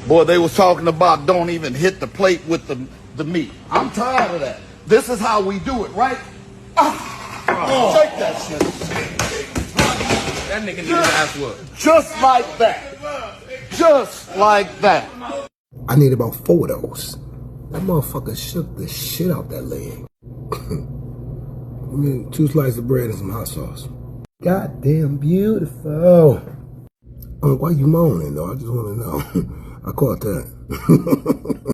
Boy, they was talking about don't even hit the plate with the meat. I'm tired of that. This is how we do it, right? Shake that shit. That nigga need his ass whooped. Just like that. Just like that. I need about 4 of those. That motherfucker shook the shit out that leg. I mean, 2 slices of bread and some hot sauce. Goddamn beautiful. Why you moaning though? I just want to know. I caught that.